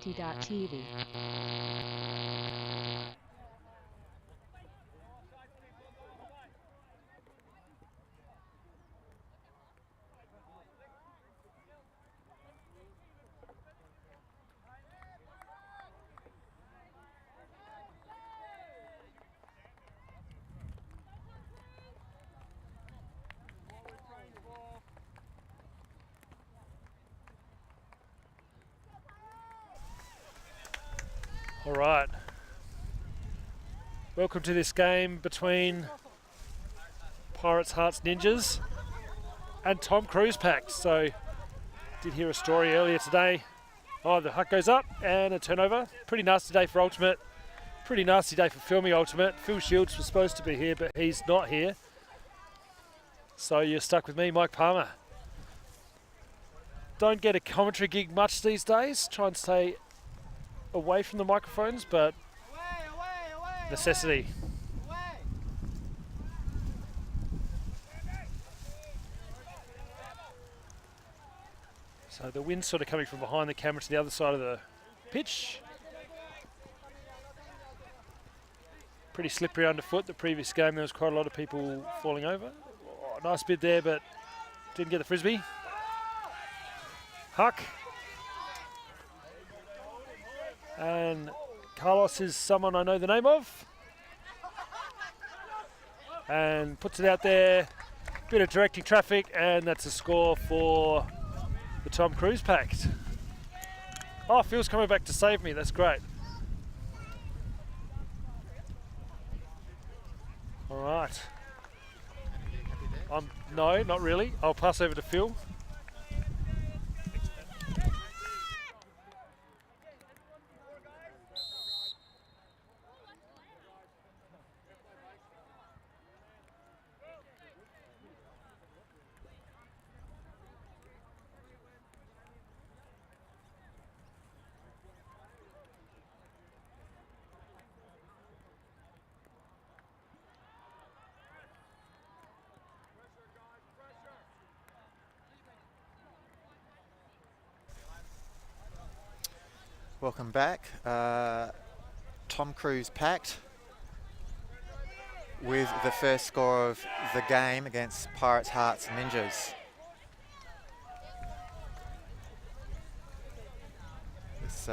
AMUCD2.TV. All right. Welcome to this game between Pirates Hearts Ninjas and Tom Cruise Pact. So, did hear a story earlier today. Oh, the huck goes up and a turnover. Pretty nasty day for Ultimate. Pretty nasty day for filming Ultimate. Phil Shields was supposed to be here, but he's not here. So you're stuck with me, Mike Palmer. Don't get a commentary gig much these days. Try and stay away from the microphones, but necessity. So the wind's sort of coming from behind the camera to the other side of the pitch. Pretty slippery underfoot. The previous game there was quite a lot of people falling over. Oh, nice bid there, but didn't get the frisbee. Huck. And Carlos is someone I know the name of. And puts it out there. Bit of directing traffic, and that's a score for the Tom Cruise Pact. Oh, Phil's coming back to save me. That's great. All right. No, not really. I'll pass over to Phil. Welcome back. Tom Cruise Pact with the first score of the game against Pirates Hearts Ninjas. It's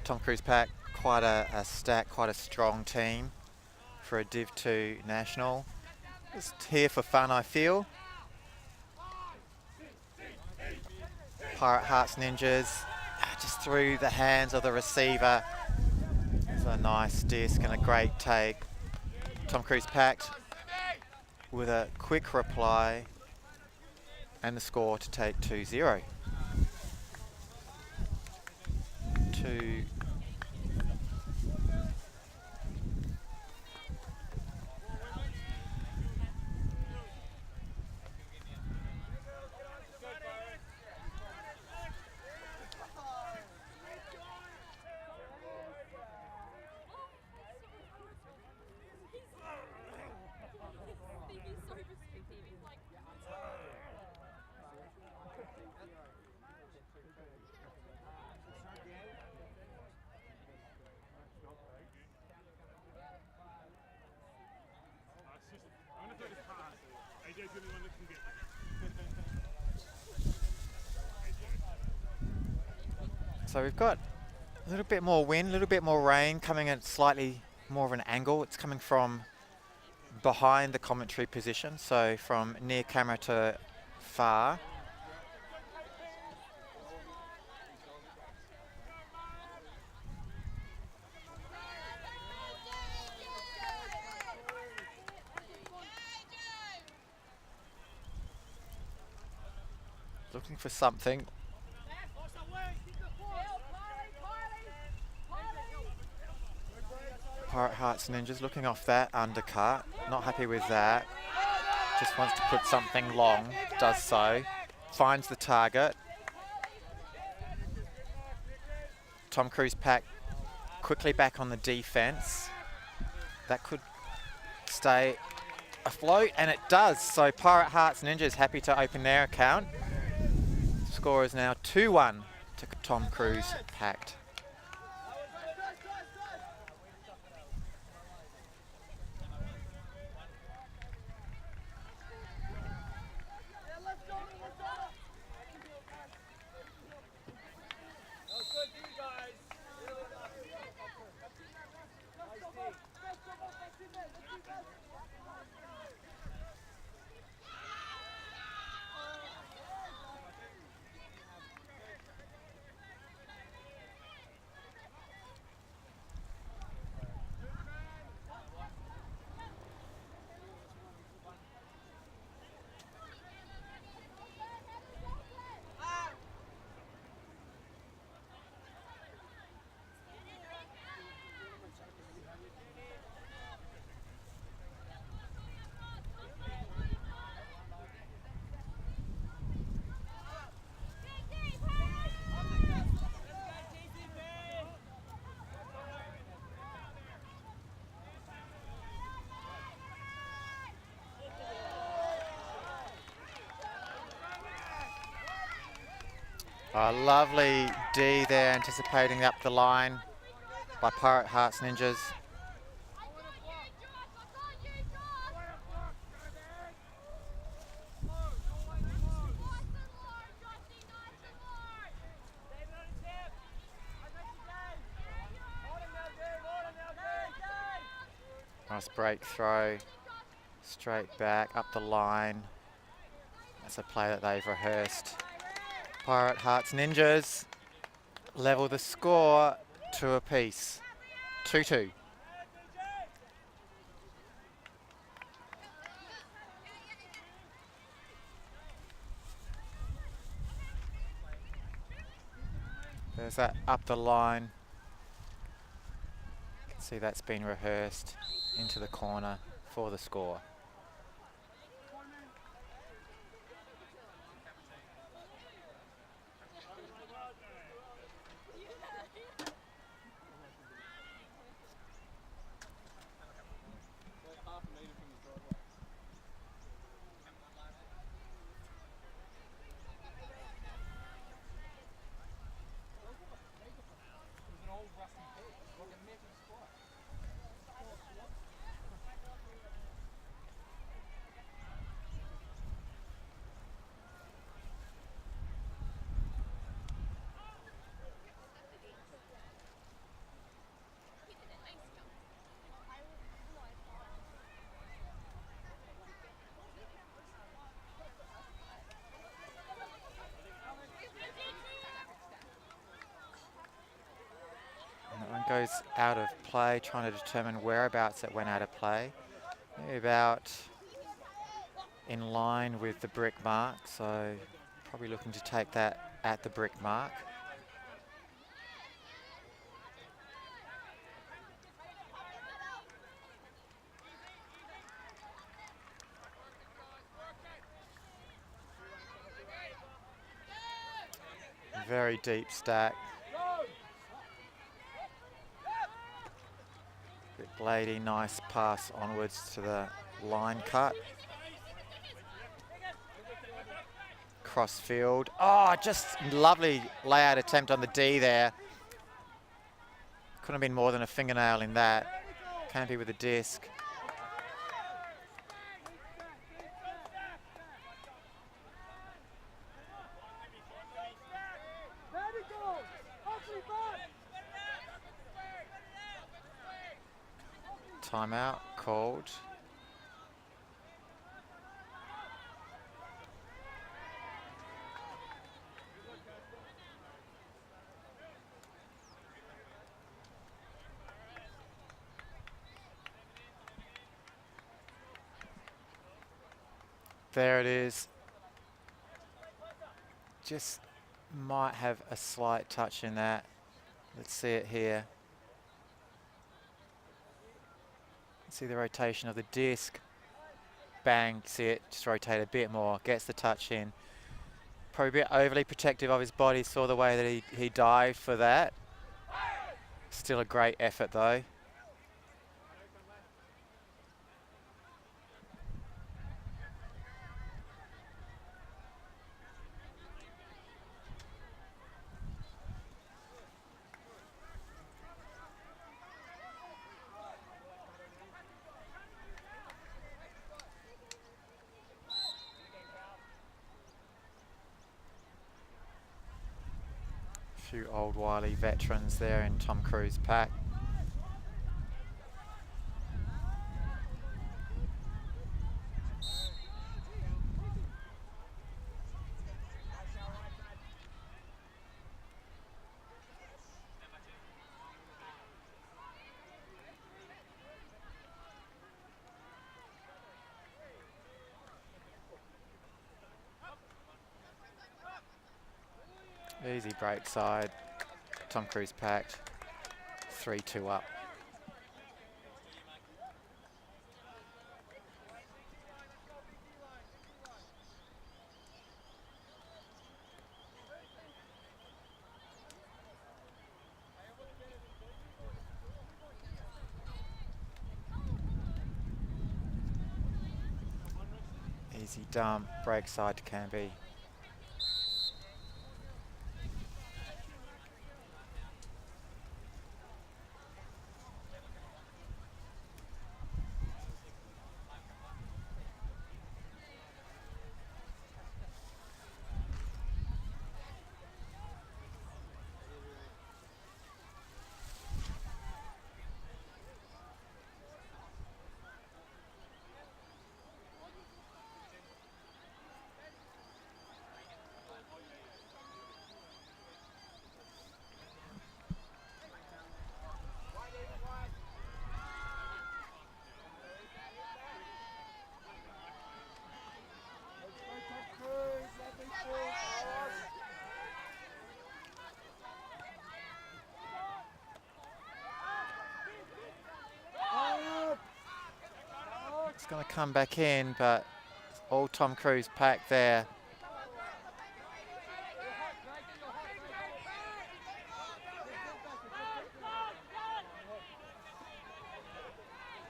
Tom Cruise Pact, quite a stack, quite a strong team for a Div 2 national. Just here for fun, I feel. Pirate Hearts Ninjas just through the hands of the receiver. It's a nice disc and a great take. Tom Cruise Pact with a quick reply and the score to take 2-0. So we've got a little bit more wind, a little bit more rain coming at slightly more of an angle. It's coming from behind the commentary position, so from near camera to far. Looking for something. Pirate Hearts Ninjas looking off that undercut. Not happy with that. Just wants to put something long. Does so. Finds the target. Tom Cruise Pact quickly back on the defense. That could stay afloat, and it does. So Pirate Hearts Ninjas happy to open their account. Score is now 2-1 to Tom Cruise Pact. A lovely D there, anticipating up the line by Pirate Hearts Ninjas. Nice break throw, straight back, up the line. That's a play that they've rehearsed. Pirate Hearts Ninjas level the score to a piece, 2-2. There's that up the line. You can see that's been rehearsed into the corner for the score. Goes out of play, trying to determine whereabouts it went out of play. Maybe about in line with the brick mark, so probably looking to take that at the brick mark. Very deep stack. Lady, nice pass onwards to the line cut. Cross field. Oh, just lovely layout attempt on the D there. Couldn't have been more than a fingernail in that. Campy with a disc. Timeout called. There it is. Just might have a slight touch in that. Let's see it here. See the rotation of the disc. Bang, see it just rotate a bit more, gets the touch in. Probably a bit overly protective of his body, saw the way that he dived for that. Still a great effort though. Few old wily veterans there in Tom Cruise Pact. Easy break side. Tom Cruise Pact. 3-2 up. Easy dump, break side to Canby. It's going to come back in, but all Tom Cruise Pact there.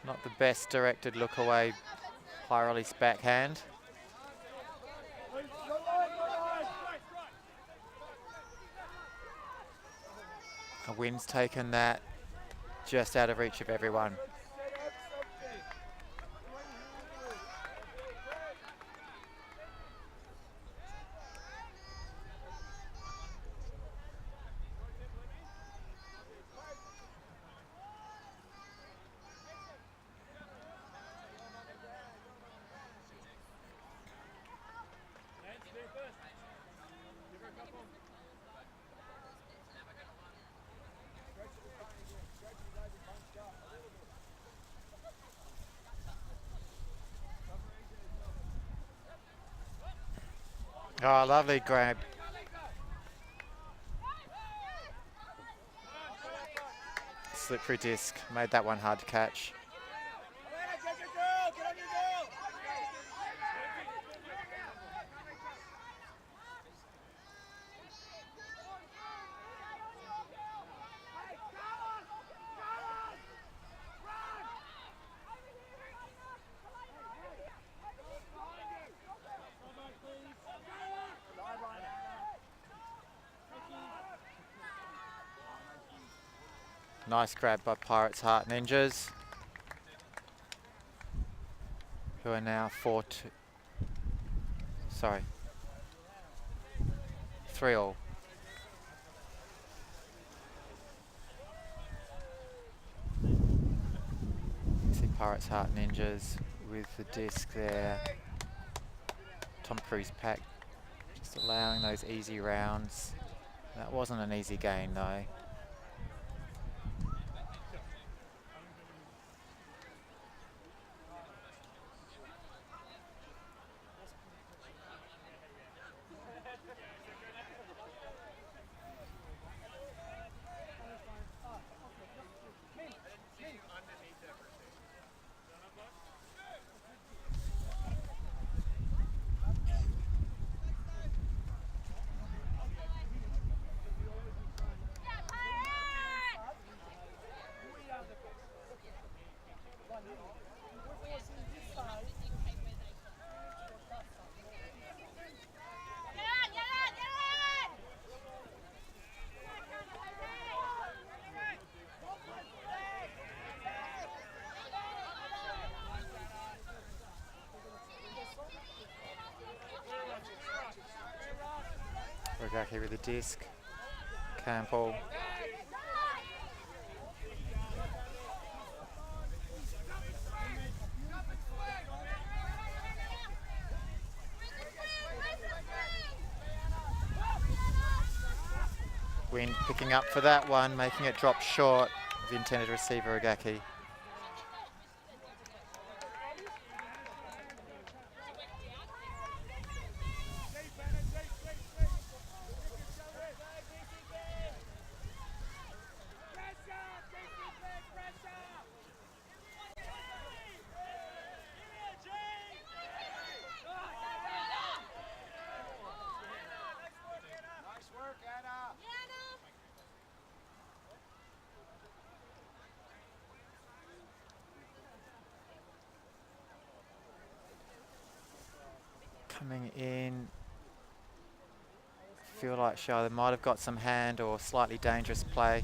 Not the best directed look away, high release backhand. A wind's taken that just out of reach of everyone. Oh, lovely grab. Slippery disc, made that one hard to catch. Nice grab by Pirates Heart Ninjas, who are now 3-all. See Pirates Heart Ninjas with the disc there. Tom Cruise Pact just allowing those easy rounds. That wasn't an easy game though. Rogaki with the disc. Campbell. Wind picking up for that one, making it drop short of the intended receiver, Rogaki. Coming in, feel like Shah, they might have got some hand or slightly dangerous play.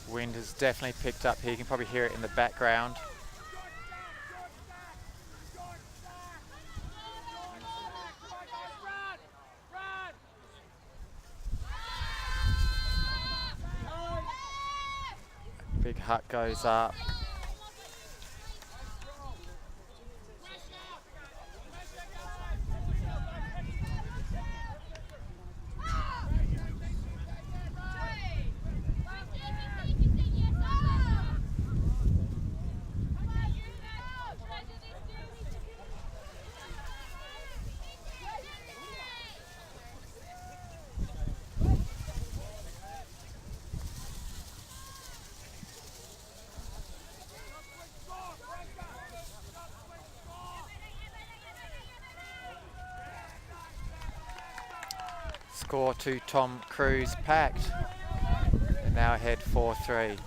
Wind has definitely picked up here. You can probably hear it in the background. Big hut goes up. score to Tom Cruise Pact. And now ahead 4-3.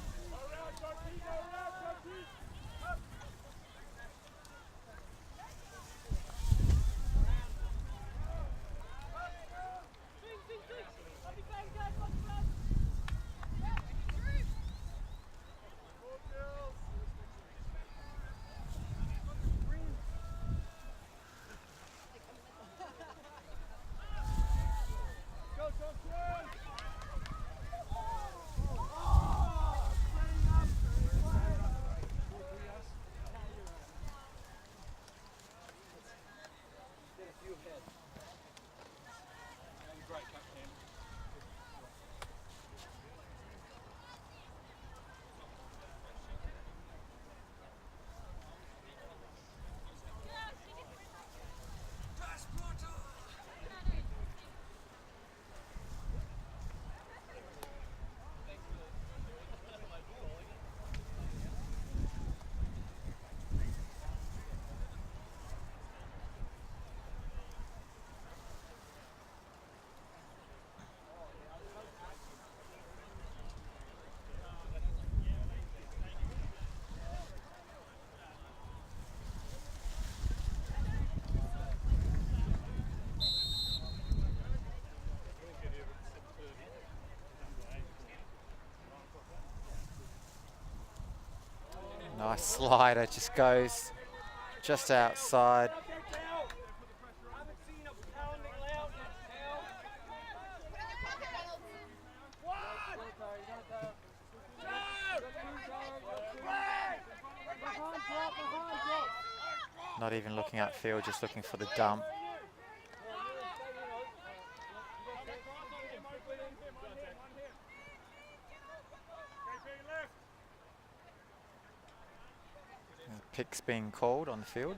Nice slider, just goes just outside. Not even looking upfield, just looking for the dump. Pick's being called on the field.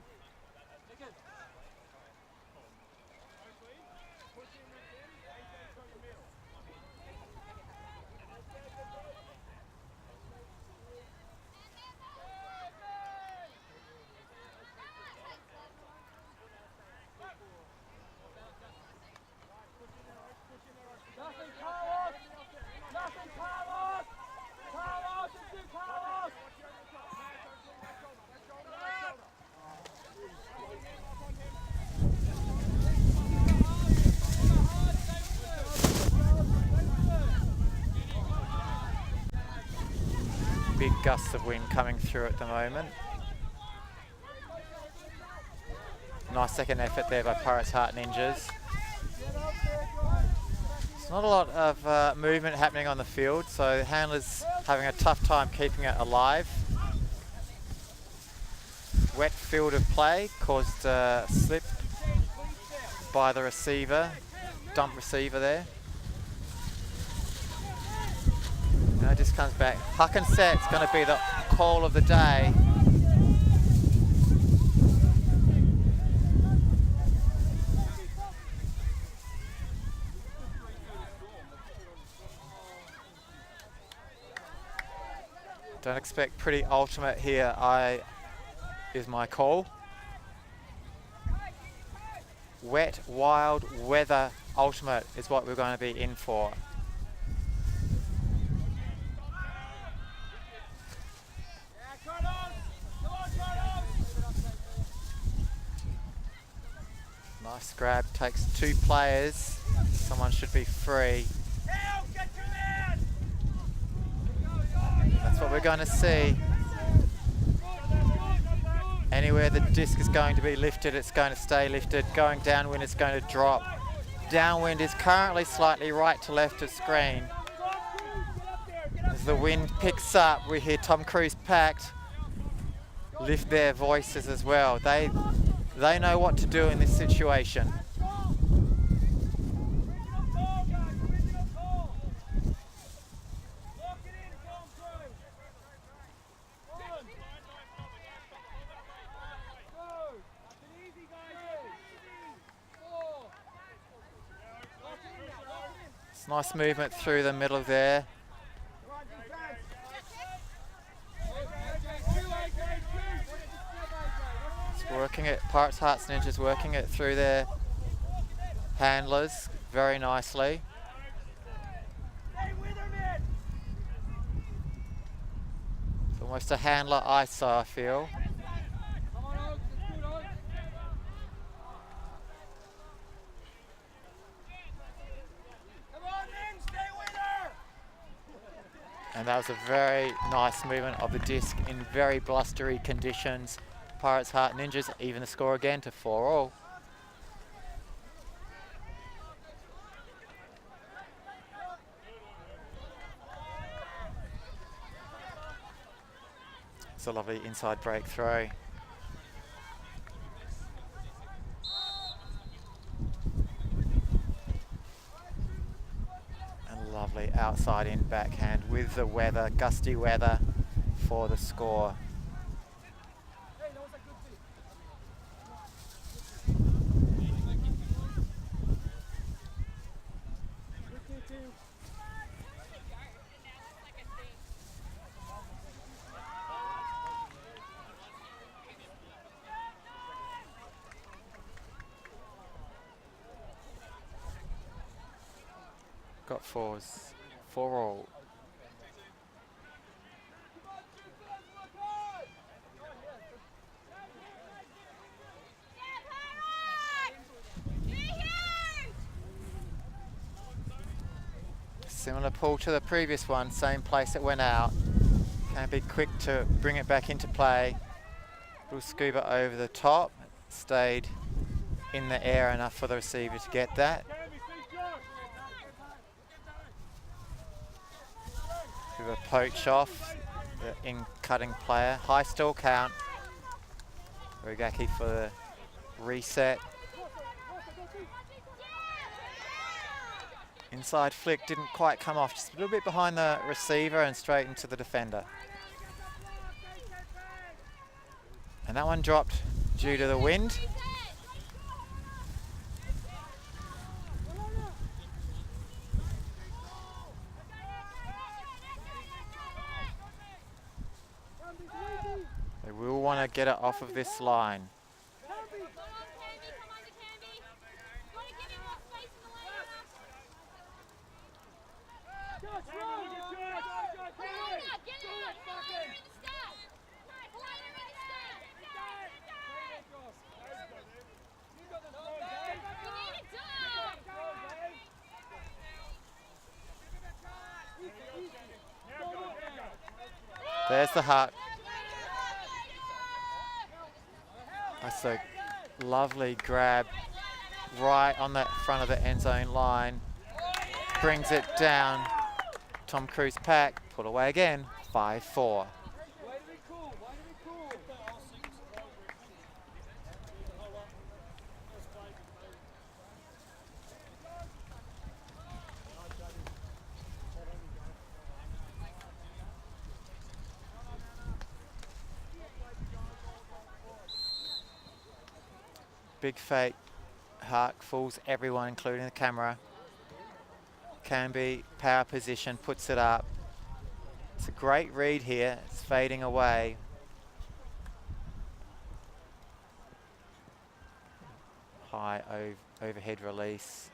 Big gusts of wind coming through at the moment. Nice second effort there by Pirates Heart Ninjas. There's not a lot of movement happening on the field, so the handler's having a tough time keeping it alive. Wet field of play caused a slip by the receiver, dump receiver there. Now it just comes back. Huck and set's going to be the call of the day. Don't expect pretty ultimate here, is my call. Wet, wild weather ultimate is what we're going to be in for. Nice grab, takes two players. Someone should be free. That's what we're going to see. Anywhere the disc is going to be lifted, it's going to stay lifted. Going downwind, it's going to drop. Downwind is currently slightly right to left of screen. As the wind picks up, we hear Tom Cruise Pact lift their voices as well. They know what to do in this situation. It's nice movement through the middle there. It's working it, Pirates Hearts Ninjas working it through their handlers. very nicely. It's almost a handler ISO, I feel. And that was a very nice movement of the disc in very blustery conditions. Pirates Heart Ninjas even the score again to 4-all. It's a lovely inside break throw. And lovely outside in backhand with the weather, gusty weather for the score. Got 4s, 4-all. Similar pull to the previous one, same place it went out. Can be quick to bring it back into play. Little scuba over the top, stayed in the air enough for the receiver to get that. With a poach off the in-cutting player. High still count. Rugaki for the reset. Inside flick didn't quite come off, just a little bit behind the receiver and straight into the defender. And that one dropped due to the wind. They will want to get it off of this line. There's the heart. That's a lovely grab right on the front of the end zone line. Brings it down. Tom Cruise Pact, put away again, 5-4. Big fake, Hark fools everyone, including the camera. Can be power position, puts it up. It's a great read here, it's fading away. High overhead release.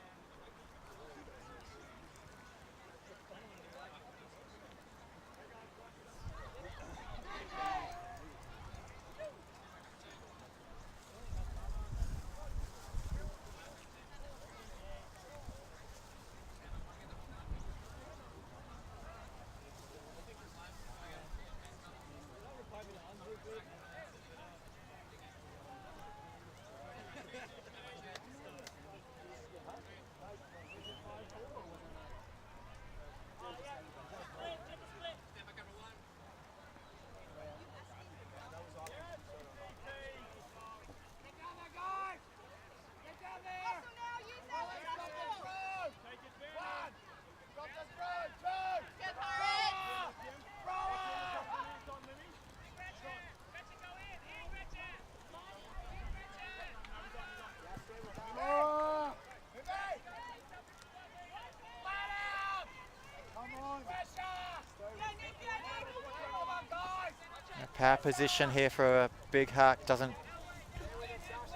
Power position here for a big Hark, doesn't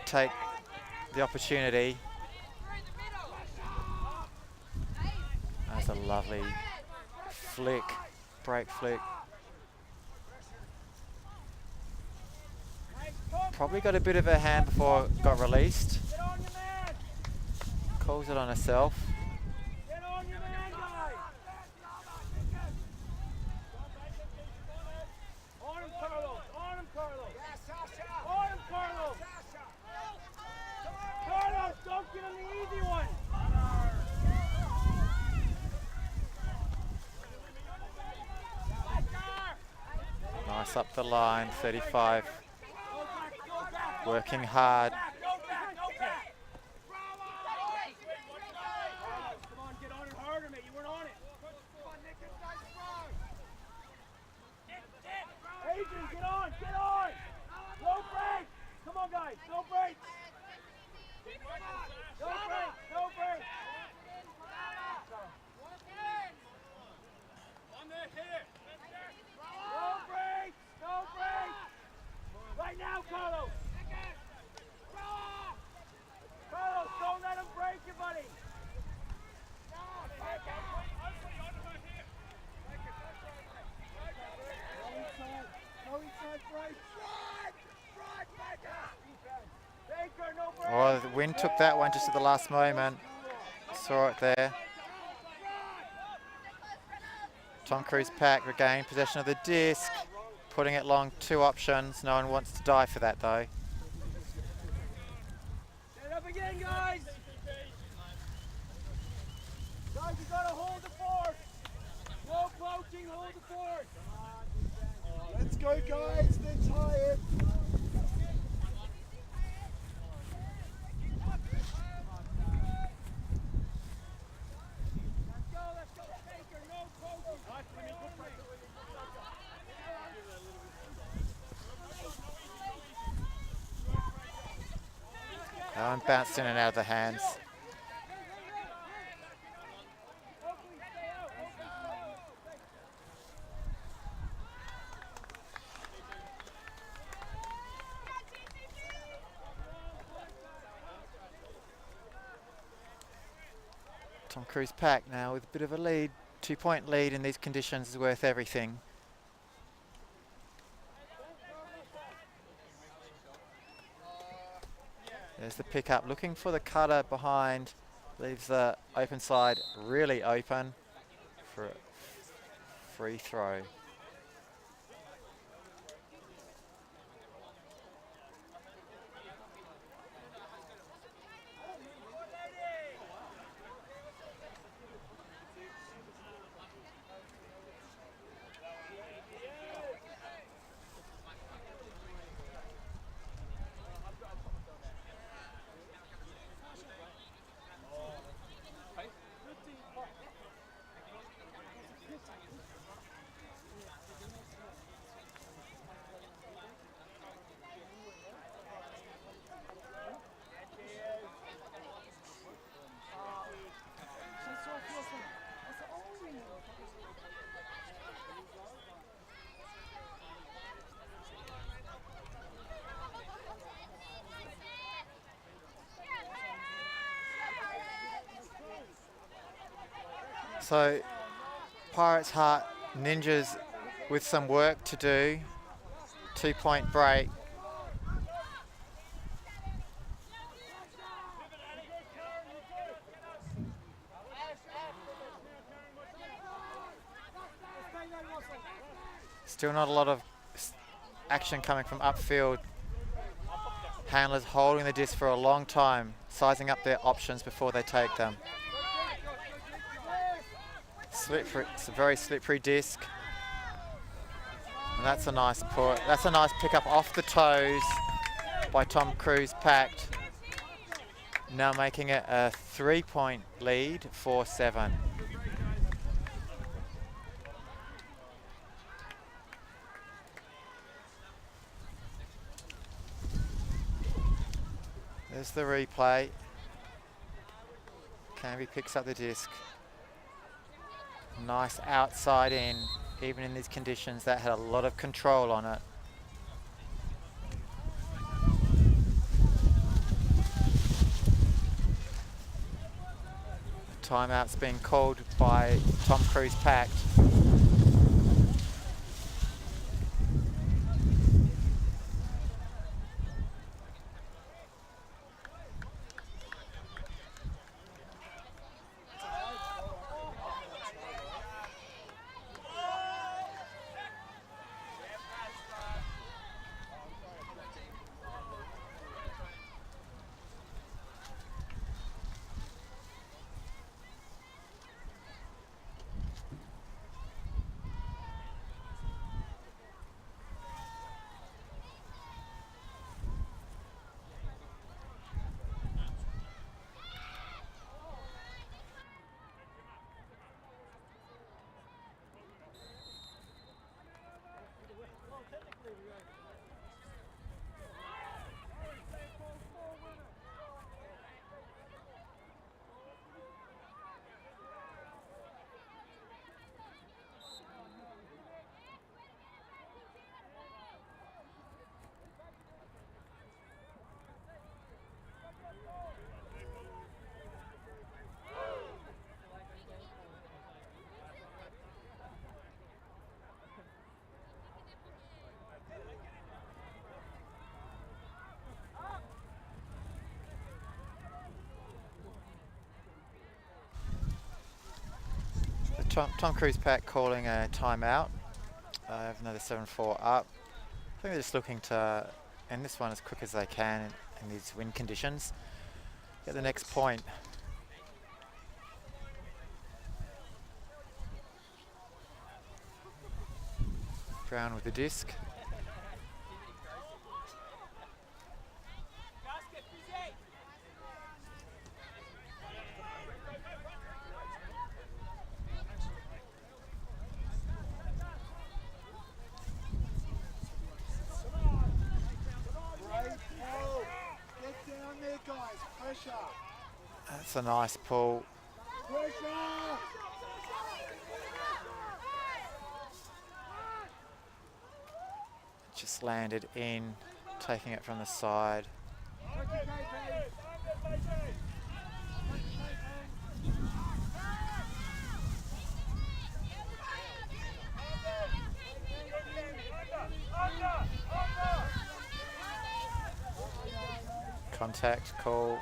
take the opportunity. That's a lovely flick, break flick. Probably got a bit of a hand before it got released. Calls it on herself. Nice up the line, 35. Working hard. Oh, the wind took that one just at the last moment. Saw it there. Tom Cruise Pact regained possession of the disc, putting it long, 2 options. No one wants to die for that though. Stand up again, guys! Guys, you gotta hold the fort! No crouching, hold the fort! Let's go, guys, they're tired! That one bounced in and out of the hands. Tom Cruise Pact now with a bit of a lead. 2-point lead in these conditions is worth everything. There's the pickup, looking for the cutter behind, leaves the open side really open for a free throw. So Pirates Heart Ninjas with some work to do. 2-point break. Still not a lot of action coming from upfield. Handlers holding the disc for a long time, sizing up their options before they take them. Slippery, it's a very slippery disc. And that's a nice put. That's a nice pickup off the toes by Tom Cruise Pact. Now making it a 3-point lead, 4-7. There's the replay. Canby picks up the disc. Nice outside in, even in these conditions. That had a lot of control on it. Timeout's been called by Tom Cruise Pact. Tom Cruise Pact calling a timeout. Have another 7-4 up. I think they're just looking to end this one as quick as they can in these wind conditions. Get the next point. Brown with the disc. That's a nice pull. Just landed in, taking it from the side. Contact call.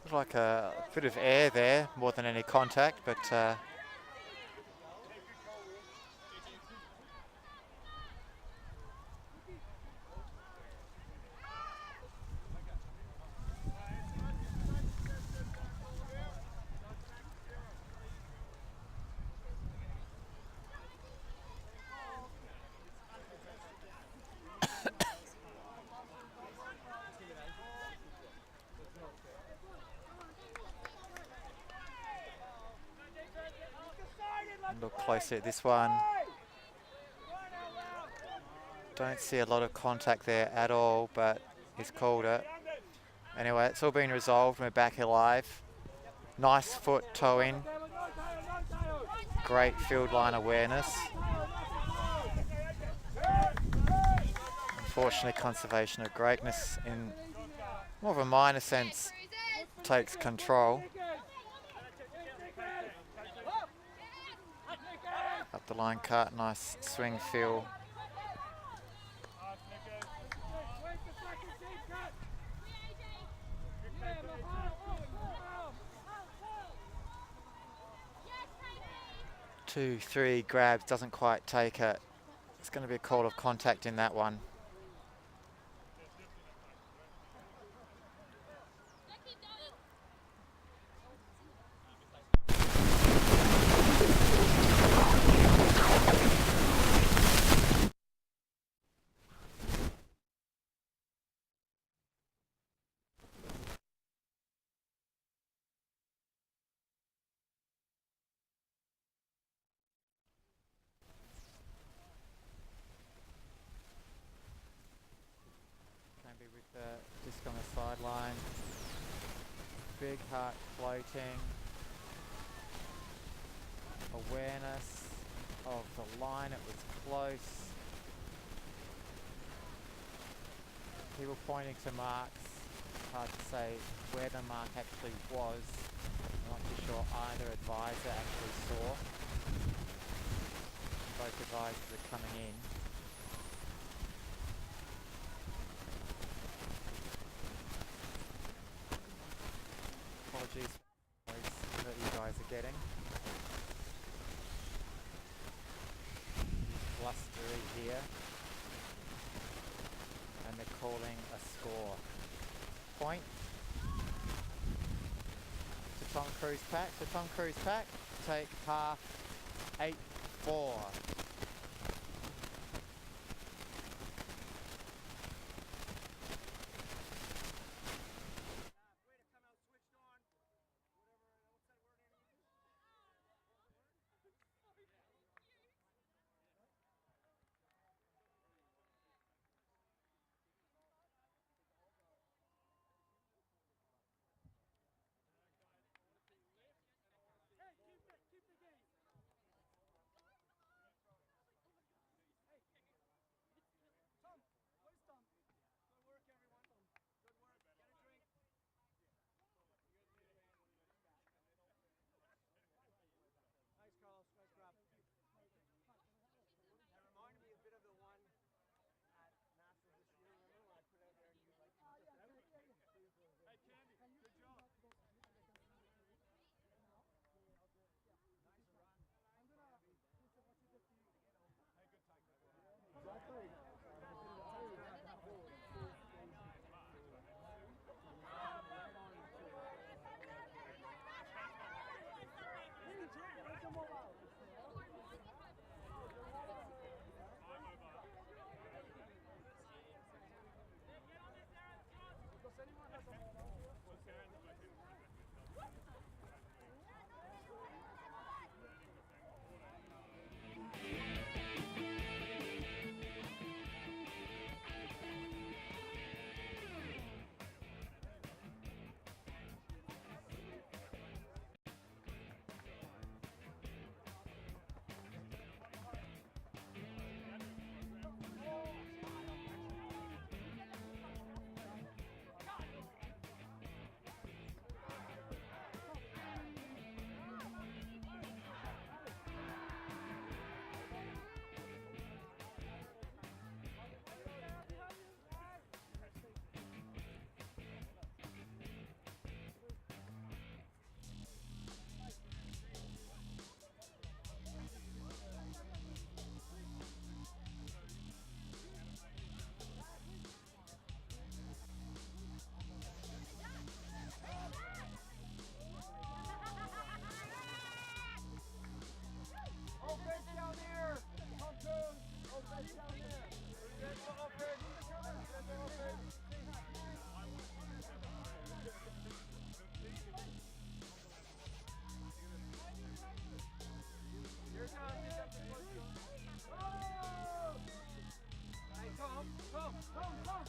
Like a bit of air there, more than any contact, but look closely at this one. Don't see a lot of contact there at all, but he's called it. Anyway, it's all been resolved. We're back alive. Nice foot toe in. Great field line awareness. Unfortunately, conservation of greatness in more of a minor sense takes control. Up the line cut, nice swing feel. Two, three grabs, doesn't quite take it. It's going to be a call of contact in that one. Big Heart floating. Awareness of the line, it was close. People pointing to marks. Hard to say where the mark actually was. I'm not too sure either advisor actually saw. Both advisors are coming in. Apologies for the noise that you guys are getting. Blustery here. And they're calling a score. Point to Tom Cruise Pact. So Tom Cruise Pact take half 8-4.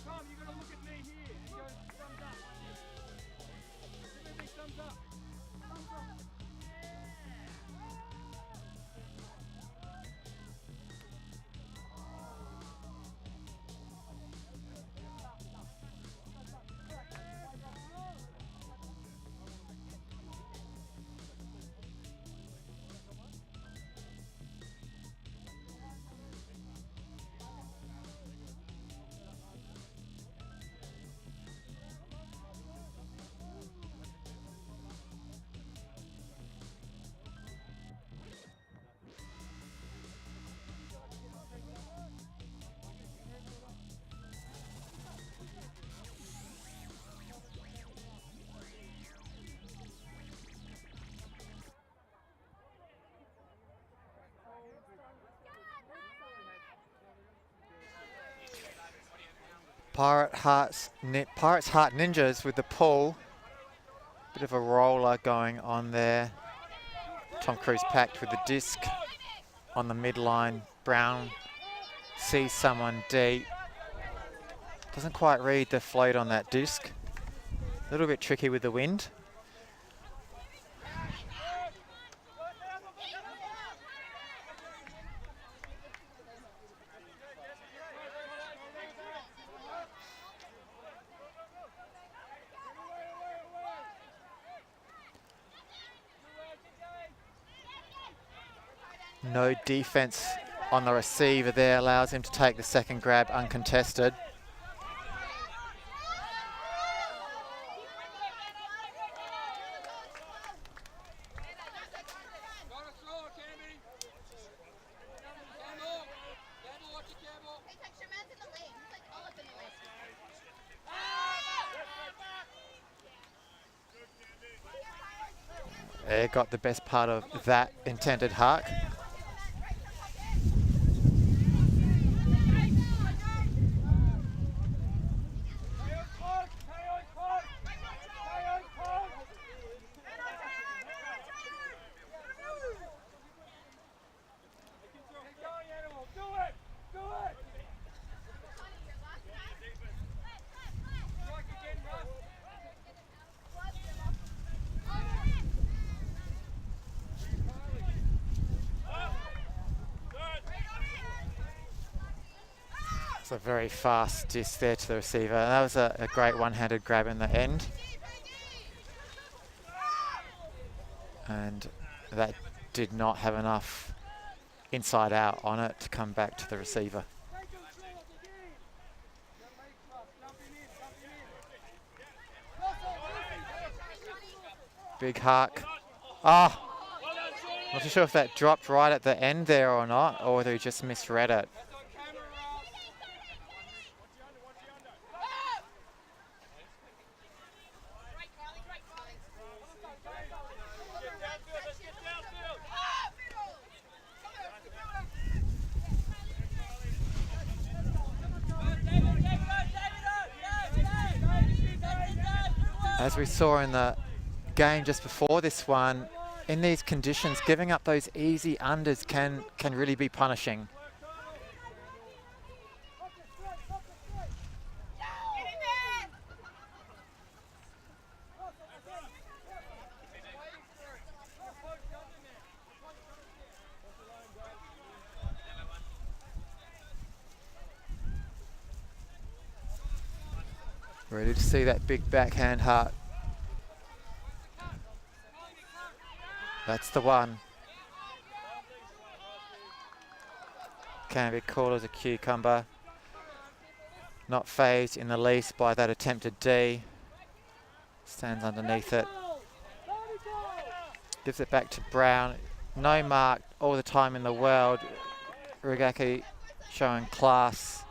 Tom, you're going to look at me here and go thumbs up. Give me a big thumbs up. Thumbs up. Pirates Heart Ninjas with the pull. Bit of a roller going on there. Tom Cruise Pact with the disc on the midline. Brown sees someone deep. Doesn't quite read the float on that disc. A little bit tricky with the wind. No defense on the receiver there, allows him to take the second grab uncontested. They got the best part of that intended hark. It's a very fast disc there to the receiver. And that was a great one-handed grab in the end. And that did not have enough inside out on it to come back to the receiver. Big hark. Ah! Not too sure if that dropped right at the end there or not, or whether he just misread it. As we saw in the game just before this one, in these conditions, giving up those easy unders can really be punishing. Ready to see that big backhand heart. That's the one. Can be cool as a cucumber. Not phased in the least by that attempted D. Stands underneath it. Gives it back to Brown. No mark all the time in the world. Rugaki showing class.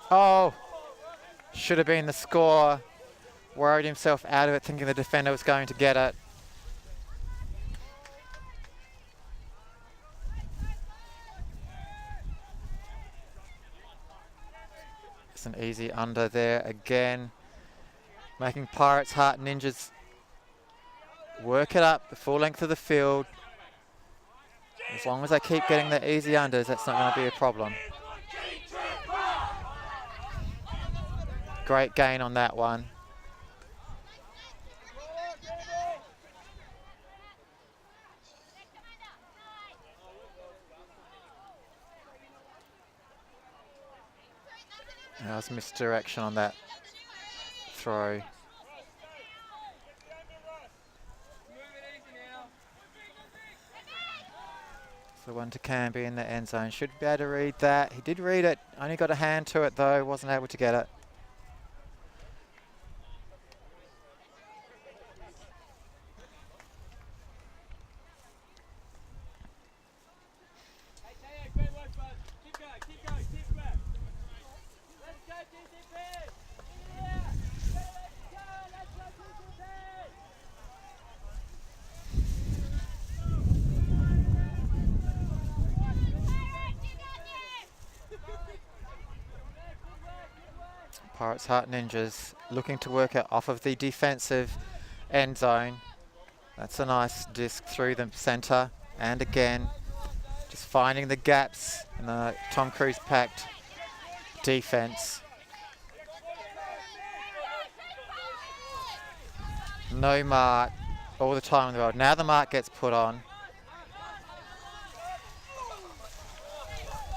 Oh, should have been the score. Worried himself out of it, thinking the defender was going to get it. It's an easy under there again. Making Pirates Heart Ninjas work it up the full length of the field. As long as they keep getting the easy unders, that's not going to be a problem. Great gain on that one. That was misdirection on that throw. So one to Canby in the end zone. Should be able to read that. He did read it. Only got a hand to it though. Wasn't able to get it. Pirates Heart Ninjas looking to work it off of the defensive end zone. That's a nice disc through the centre, and again just finding the gaps in the Tom Cruise Pact defense. No mark all the time in the world. Now the mark gets put on.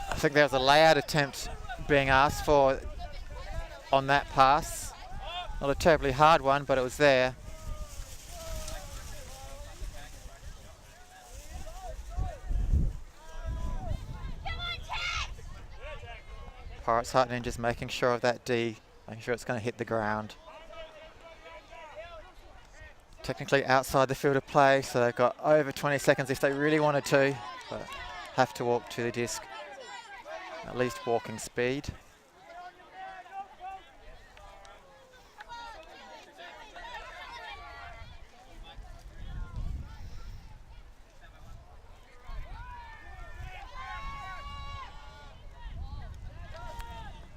I think there was a layout attempt being asked for on that pass. Not a terribly hard one, but it was there. Pirates Heart Ninjas making sure of that D, making sure it's going to hit the ground. Technically outside the field of play, so they've got over 20 seconds if they really wanted to, but have to walk to the disc. At least walking speed.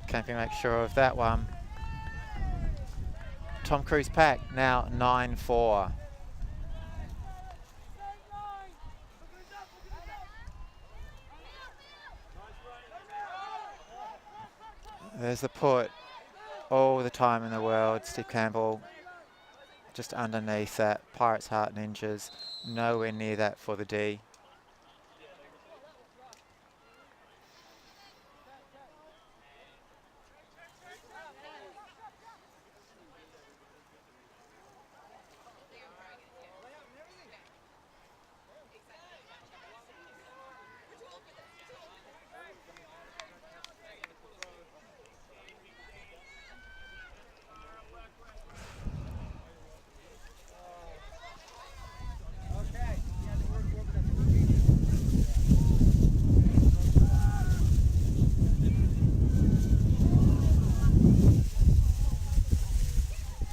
Camping make sure of that one. Tom Cruise Pact now 9-4. There's the put. All the time in the world. Steve Campbell just underneath that. Pirates Heart Ninjas nowhere near that for the D.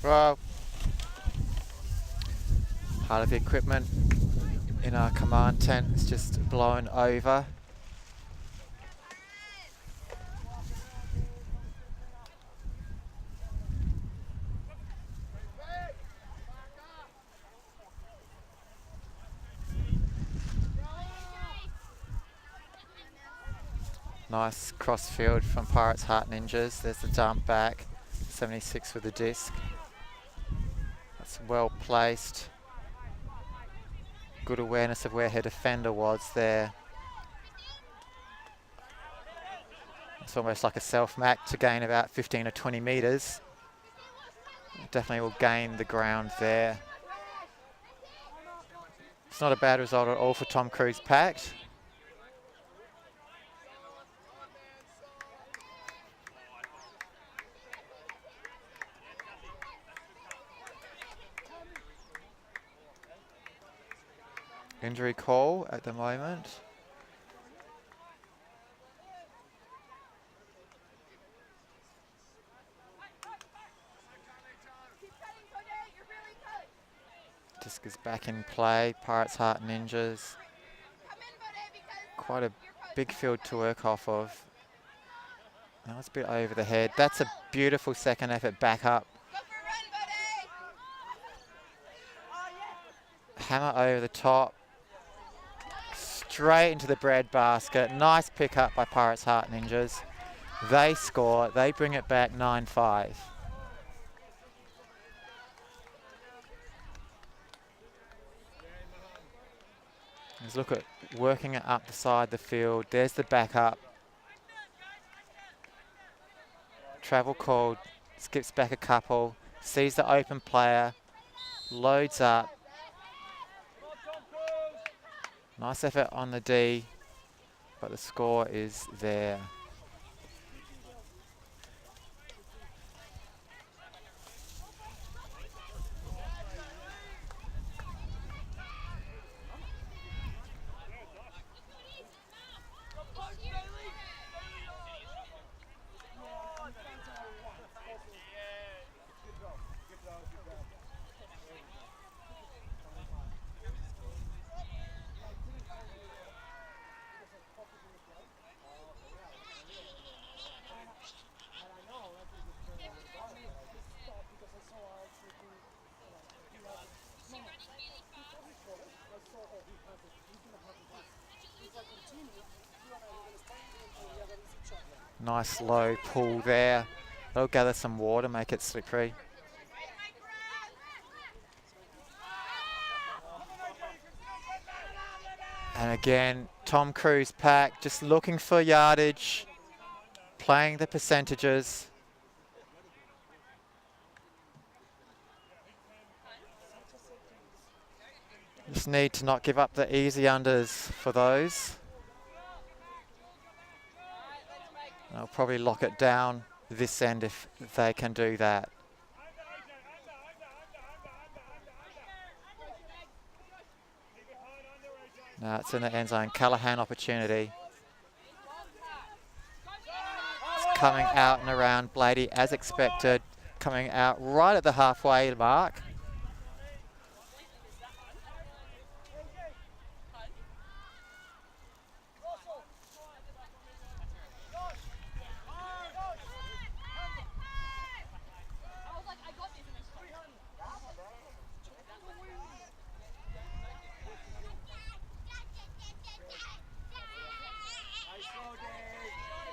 Well, part of the equipment in our command tent is just blown over. Nice crossfield from Pirates Heart Ninjas. There's the dump back. 76 with the disc. That's well placed. Good awareness of where her defender was there. It's almost like a self-mac to gain about 15 or 20 metres. Definitely will gain the ground there. It's not a bad result at all for Tom Cruise Pact. Injury call at the moment. Disc is back in play. Pirates Heart Ninjas. Quite a big field to work off of. Now it's a bit over the head. That's a beautiful second effort back up. Hammer over the top. Straight into the bread basket. Nice pick up by Pirates Heart Ninjas. They score. They bring it back 9-5. Let's look at working it up the side of the field. There's the backup. Travel called. Skips back a couple. Sees the open player. Loads up. Nice effort on the D, but the score is there. Nice low pull there. They'll gather some water, make it slippery. And again, Tom Cruise Pact just looking for yardage. playing the percentages. Just need to not give up the easy unders for those. I'll probably lock it down this end if they can do that. Now it's in the end zone. Callahan opportunity. It's coming out and around Blady as expected. Coming out right at the halfway mark.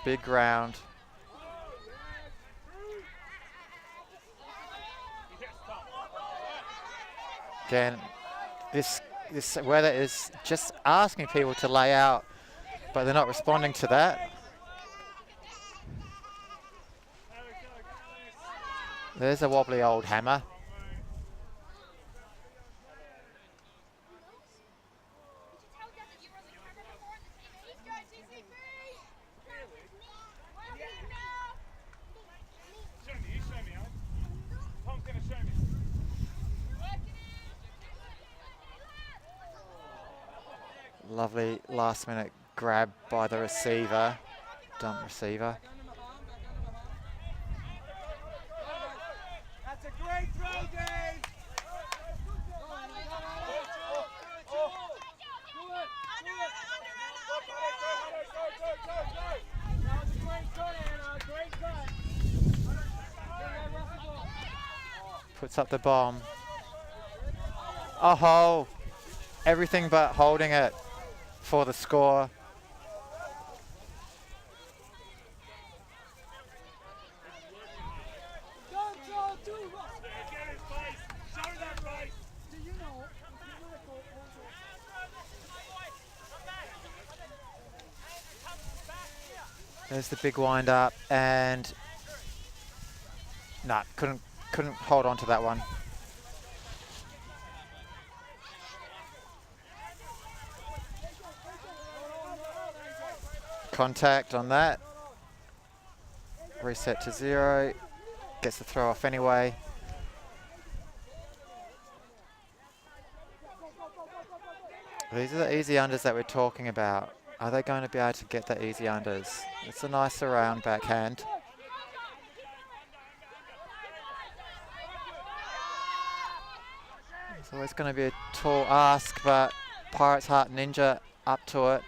Big ground. Again, this weather is just asking people to lay out, but they're not responding to that. There's a wobbly old hammer. Lovely last minute grab by the receiver, dump receiver. That's a great throw, Dave. That was a great cut, Anna. Great cut. Puts up the bomb. Oh, everything but holding it for the score. There's the big wind up and nah, couldn't hold on to that one. Contact on that. Reset to 0. Gets the throw off anyway. These are the easy unders that we're talking about. Are they going to be able to get the easy unders? It's a nice around backhand. It's always going to be a tall ask, but Pirates Heart Ninja up to it.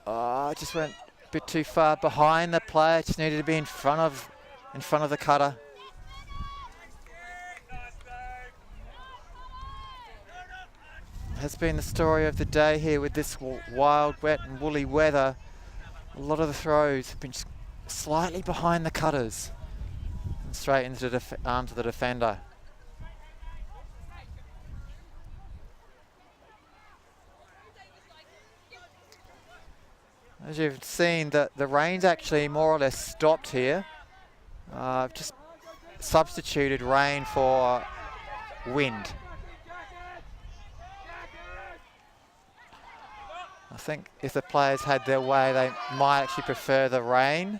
Oh, just went a bit too far behind the player. Just needed to be in front of the cutter. Has been the story of the day here with this wild, wet and woolly weather. A lot of the throws have been slightly behind the cutters and straight into the arms of the defender. As you've seen, the rain's actually more or less stopped here. I've just substituted rain for wind. I think if the players had their way, they might actually prefer the rain.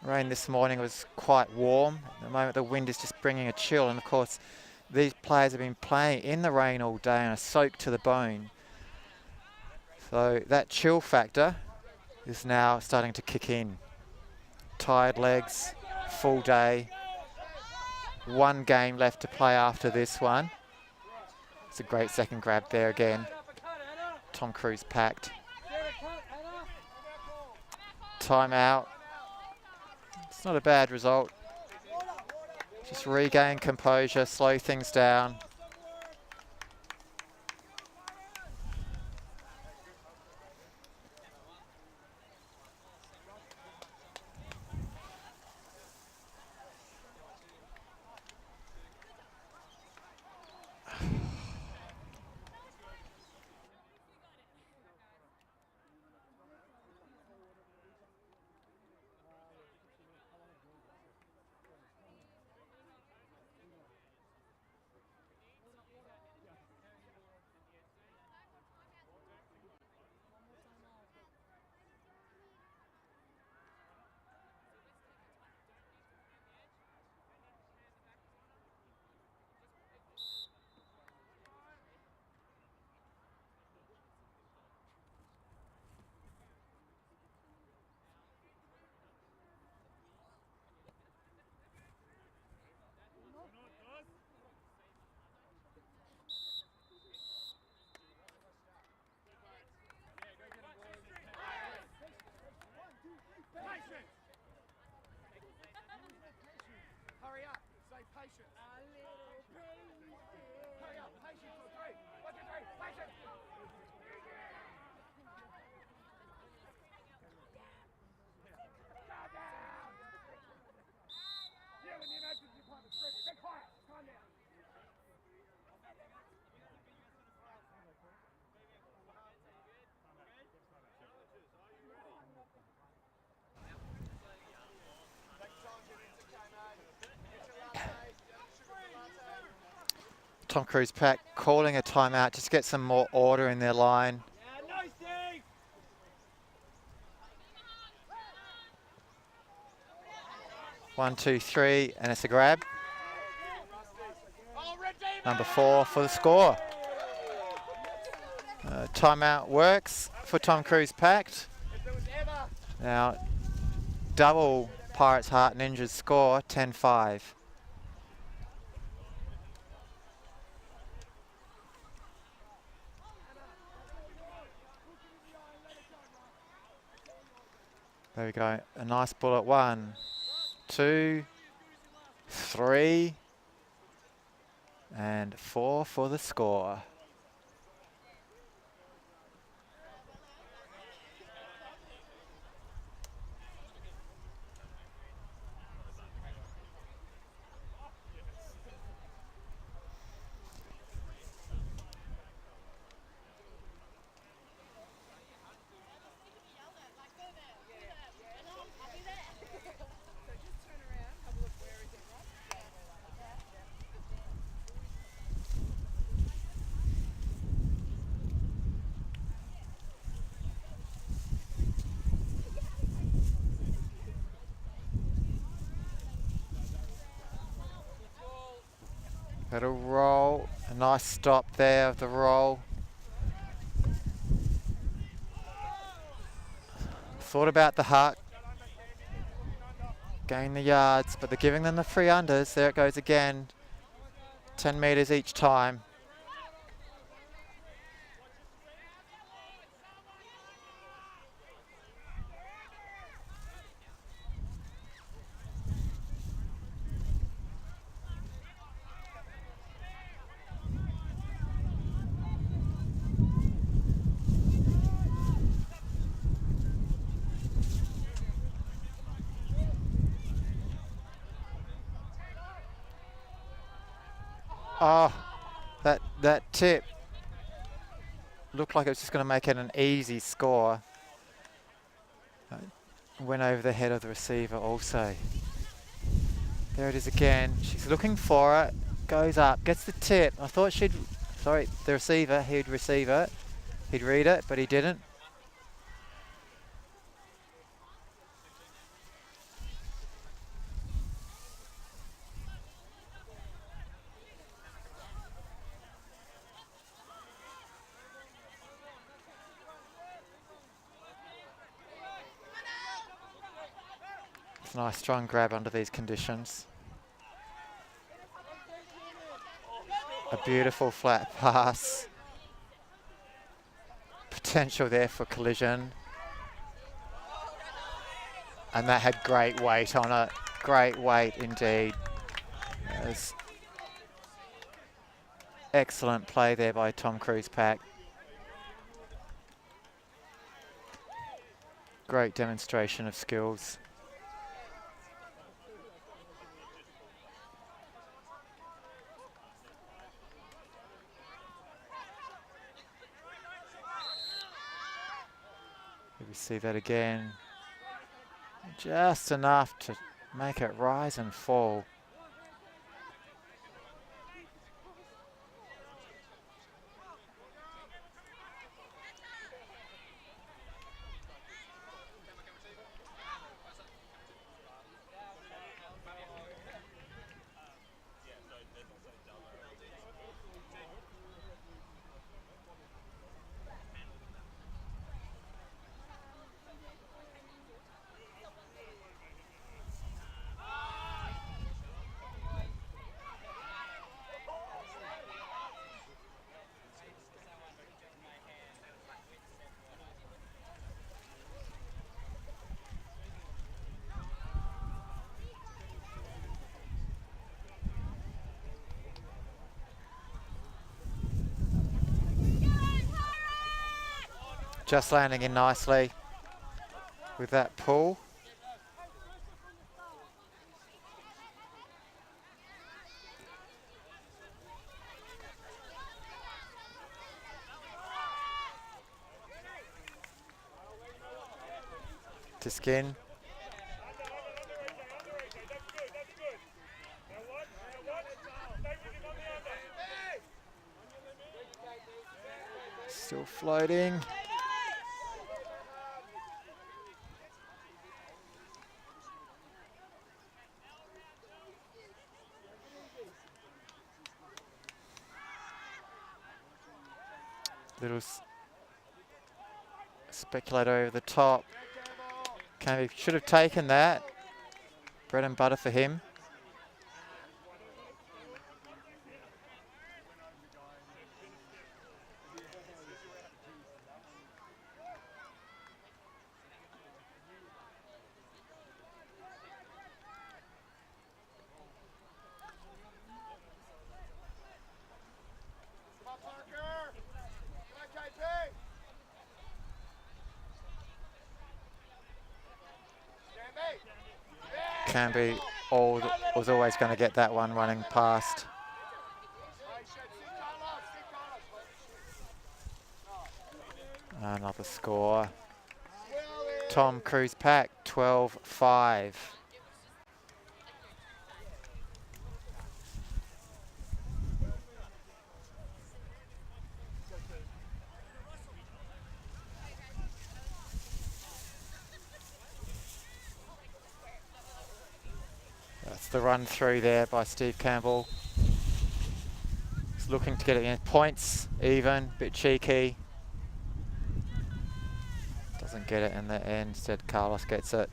Rain this morning was quite warm. At the moment, the wind is just bringing a chill. And of course, these players have been playing in the rain all day and are soaked to the bone. So that chill factor is now starting to kick in. Tired legs, full day. One game left to play after this one. It's a great second grab there again. Tom Cruise Pact. Timeout. It's not a bad result. Just regain composure, slow things down. Patience. Hurry up. Say patience. Hurry up. Patience. 1, 2, 3. 1, 2, 3. Patience. Calm down. You and the emergency department. Stay quiet. Calm down. Tom Cruise Pact calling a timeout just to get some more order in their line. Yeah, nice, Dave. 1, 2, 3, and it's a grab. Number 4 for the score. Timeout works for Tom Cruise Pact. Now, double Pirates Heart Ninjas score, 10-5. There we go. A nice bullet. 1, 2, 3, and 4 for the score. Little roll, a nice stop there of the roll. Thought about the huck, gain the yards, but they're giving them the free unders. There it goes again, 10 metres each time. Oh, that tip looked like it was just going to make it an easy score. Went over the head of the receiver also. There it is again. She's looking for it. Goes up, gets the tip. I thought the receiver, he'd receive it. He'd read it, but he didn't. Nice strong grab under these conditions. A beautiful flat pass. Potential there for collision. And that had great weight on it. Great weight indeed. That was excellent play there by Tom Cruise Pact. Great demonstration of skills. We see that again. Just enough to make it rise and fall. just landing in nicely with that pull. To skin. Still floating. Little speculator over the top. Should have taken that. Bread and butter for him. Canby was always going to get that one running past. Another score. Tom Cruise Pact, 12-5. That's the run through there by Steve Campbell. He's looking to get it in points, even, bit cheeky. Doesn't get it in the end, instead Carlos gets it.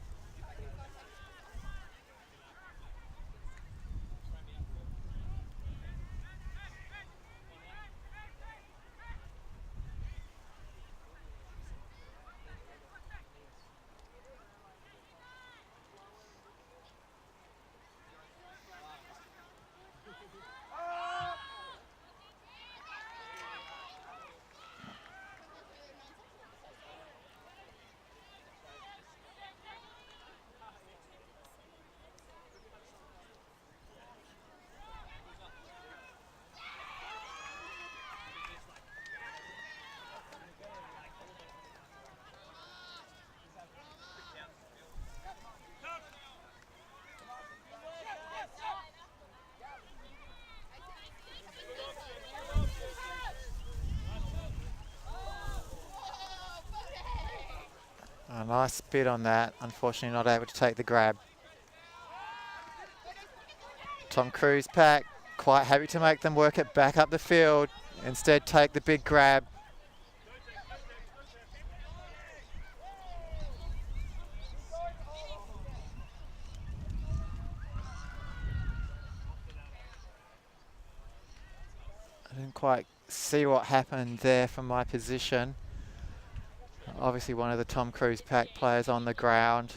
A nice bit on that, unfortunately not able to take the grab. Tom Cruise Pact quite happy to make them work it back up the field, instead take the big grab. I didn't quite see what happened there from my position. Obviously one of the Tom Cruise Pact players on the ground.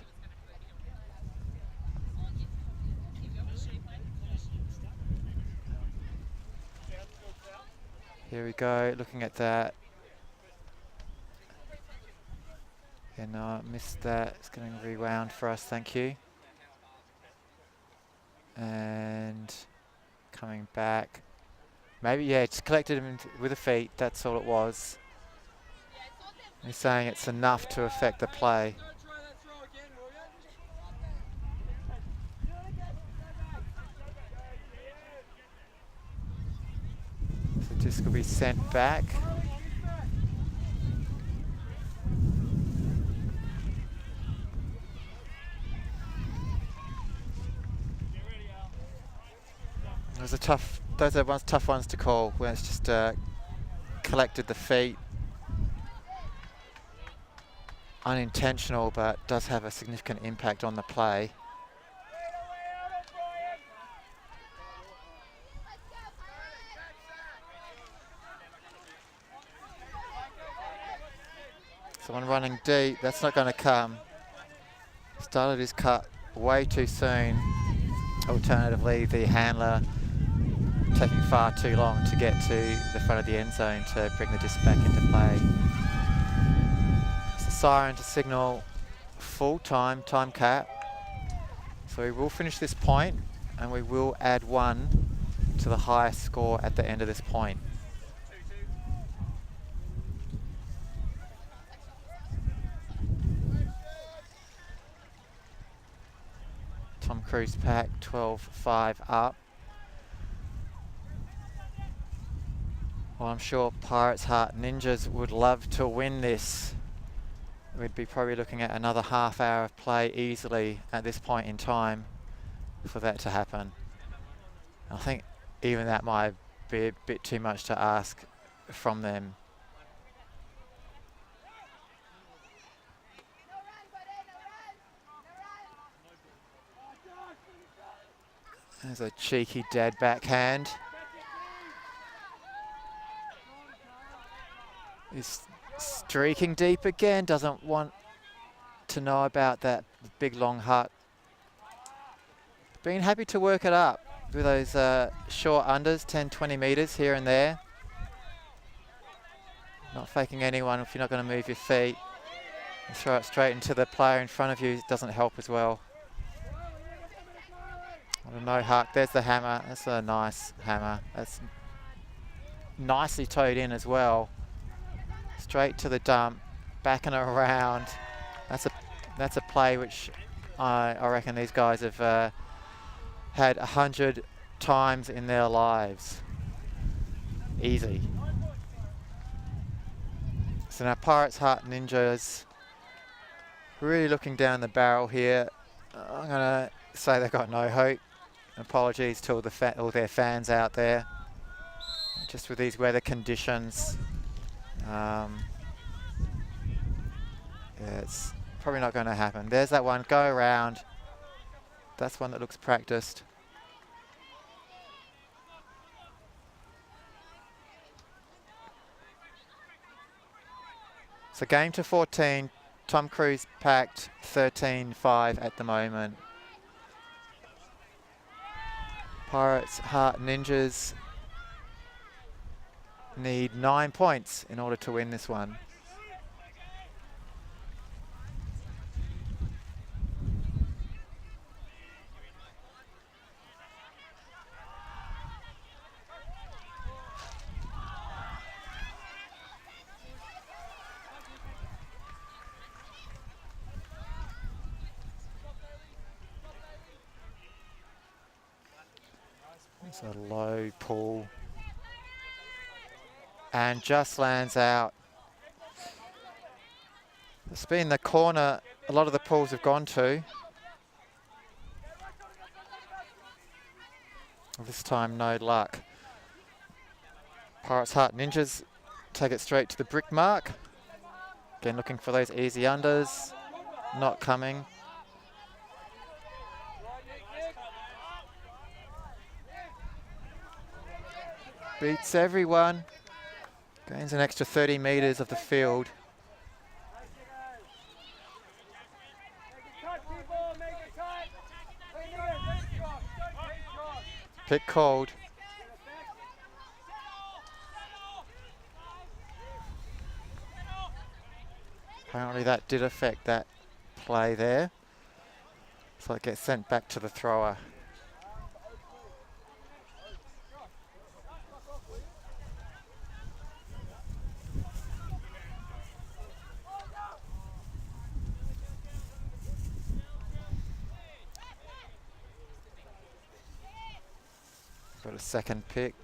Here we go, looking at that. Yeah, no, I missed that. It's getting rewound for us, thank you. And coming back. Maybe, yeah, just collected him with the feet, that's all it was. He's saying it's enough to affect the play. So disc will be sent back. Those are tough ones to call when it's just collected the feet. Unintentional, but does have a significant impact on the play. Someone running deep, that's not going to come. Started his cut way too soon. Alternatively, the handler taking far too long to get to the front of the end zone to bring the disc back into play. siren to signal full time cap. So we will finish this point and we will add 1 to the highest score at the end of this point. Tom Cruise Pact 12-5 up. Well, I'm sure Pirates Heart Ninjas would love to win this. We'd be probably looking at another half hour of play easily at this point in time for that to happen. I think even that might be a bit too much to ask from them. There's a cheeky dead backhand. He's streaking deep again, doesn't want to know about that big long hut. Been happy to work it up with those short unders, 10-20 metres here and there. Not faking anyone if you're not going to move your feet. And throw it straight into the player in front of you doesn't help as well. No huck, there's the hammer. That's a nice hammer. That's nicely towed in as well. Straight to the dump, back and around. That's a play which I reckon these guys have had 100 times in their lives. Easy. So now Pirates Heart Ninjas really looking down the barrel here. I'm gonna say they've got no hope. Apologies to all their fans out there. Just with these weather conditions. Yeah, it's probably not going to happen. There's that one, go around. That's one that looks practiced. So game to 14, Tom Cruise Pact 13-5 at the moment. Pirates Heart Ninjas need 9 points in order to win this one. It's a low pull. And just lands out. It's been the corner a lot of the pulls have gone to. This time no luck. Pirates Heart Ninjas take it straight to the brick mark. Again looking for those easy unders. Not coming. Beats everyone. Gains an extra 30 metres of the field. Pick called. Apparently that did affect that play there. So it gets sent back to the thrower. Got a second pick.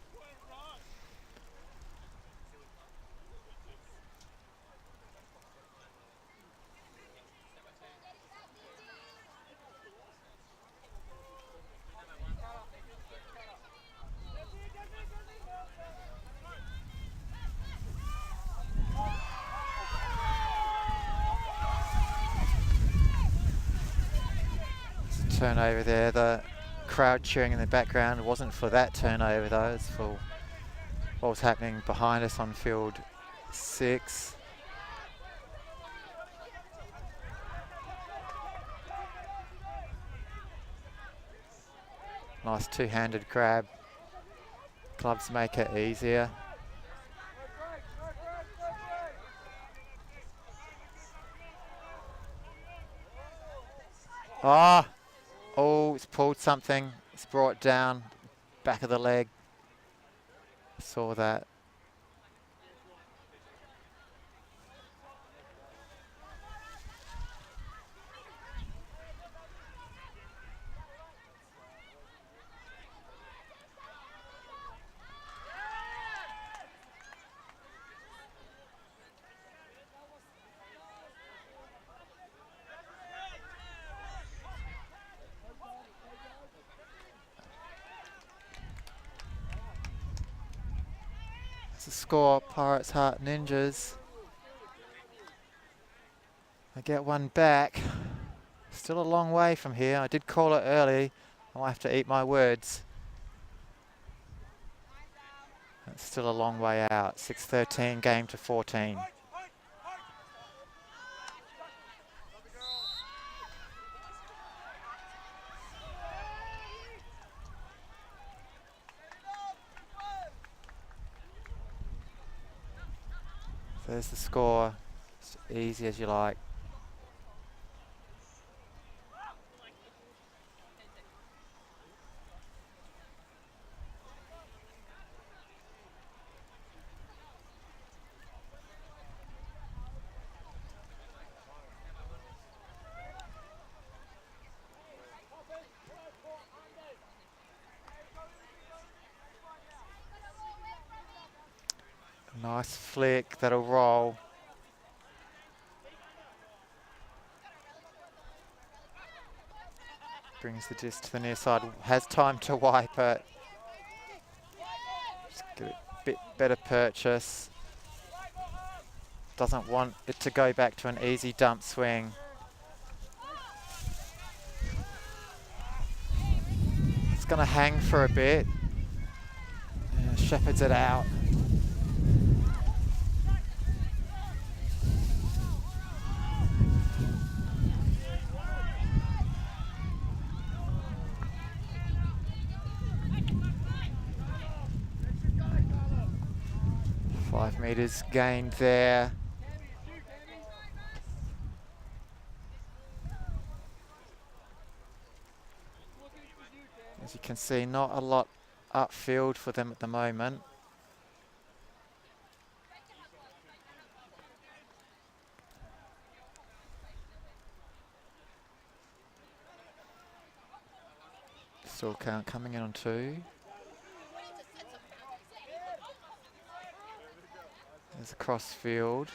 Turnover there. The crowd cheering in the background. It wasn't for that turnover though, it's for what was happening behind us on field 6. Nice two-handed grab. Gloves make it easier. Ah, oh, it's pulled something. It's brought down, back of the leg. Saw that. The score, Pirates Heart Ninjas. I get one back. Still a long way from here. I did call it early. I'll have to eat my words. It's still a long way out. 6-13 game to 14. There's the score. It's easy as you like. Nice flick, that'll roll. Brings the disc to the near side, has time to wipe it. Just get a bit better purchase. Doesn't want it to go back to an easy dump swing. It's going to hang for a bit. Shepherds it out. Meters gained there. As you can see, not a lot upfield for them at the moment. Still count coming in on 2. There's a cross field.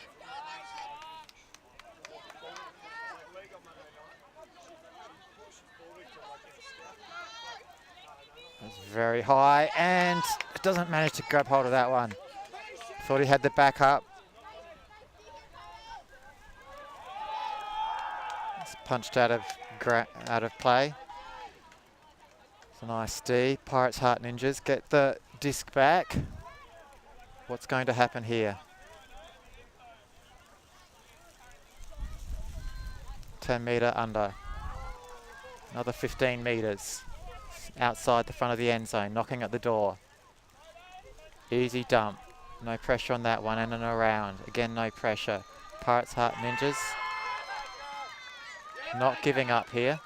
That's very high, and it doesn't manage to grab hold of that one. Thought he had the backup. It's punched out of play. It's a nice D. Pirates Heart Ninjas get the disc back. What's going to happen here? 10 metre under. Another 15 metres. Outside the front of the end zone, knocking at the door. Easy dump. No pressure on that one, and an around. Again, no pressure. Pirates Heart Ninjas. Not giving up here.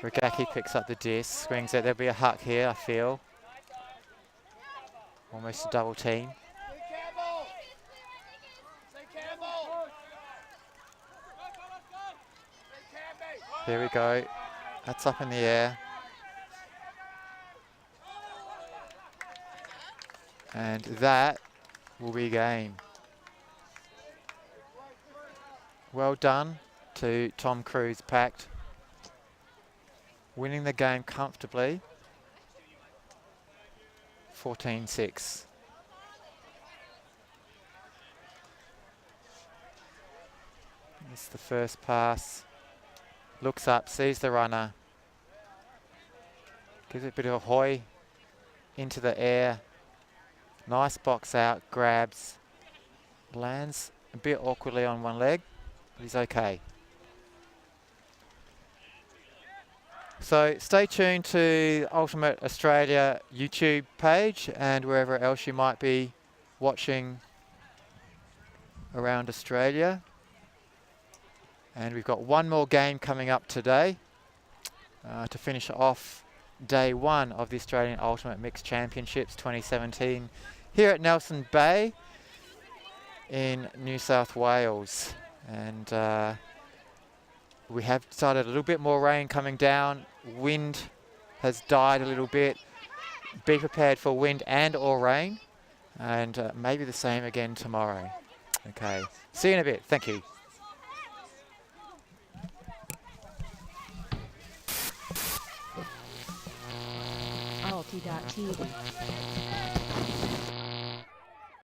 Rigaki picks up the disc, swings it. There'll be a huck here, I feel. Almost a double team. Here we go. That's up in the air. And that will be game. Well done to Tom Cruise Pact. Winning the game comfortably. 14-6. It's the first pass. Looks up, sees the runner. Gives it a bit of a hoy into the air. Nice box out, grabs. Lands a bit awkwardly on one leg, but he's okay. So stay tuned to Ultimate Australia YouTube page and wherever else you might be watching around Australia. And we've got one more game coming up today to finish off day one of the Australian Ultimate Mixed Championships 2017 here at Nelson Bay in New South Wales. And we have started a little bit more rain coming down. Wind has died a little bit. Be prepared for wind and or rain, and maybe the same again tomorrow. Okay, see you in a bit. Thank you. Alti.tv